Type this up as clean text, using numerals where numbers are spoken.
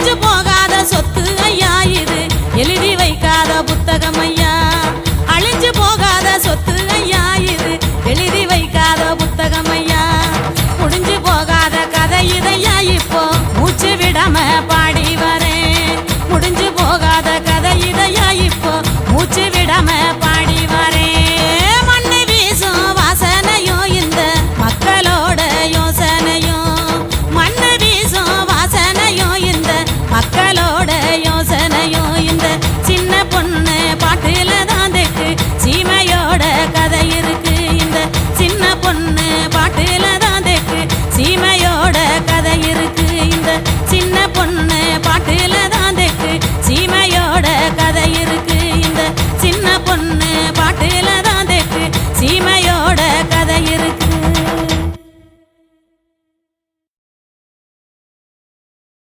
அழிஞ்சு போகாத சொத்து ஐயா இது, எழுதி வைக்காத புத்தகம் ஐயா. அழிஞ்சு போகாத சொத்து ஐயா இது, எழுதி வைக்காத புத்தகம் ஐயா. முடிஞ்சு போகாத கதை இதையா இப்போ மூச்சு விடாம பாடி வரேன். முடிஞ்சு போகாத கதை இதையா இப்போ மூச்சு விடாம பாடி வரேன். மண்ணு வீசும் வாசனையும் இந்த மக்களோட யோசனையும், மண்ணு வீசும் வாசனையும் இந்த மக்களோட யோசனையும். இந்த சின்ன பொண்ணு பாட்டுல தான் தெக்கு சீமையோட கதை இருக்கு. இந்த சின்ன பொண்ணு பாட்டுல தான் தெக்கு சீமையோட கதை இருக்கு. இந்த சின்ன பொண்ணு பாட்டுல தான்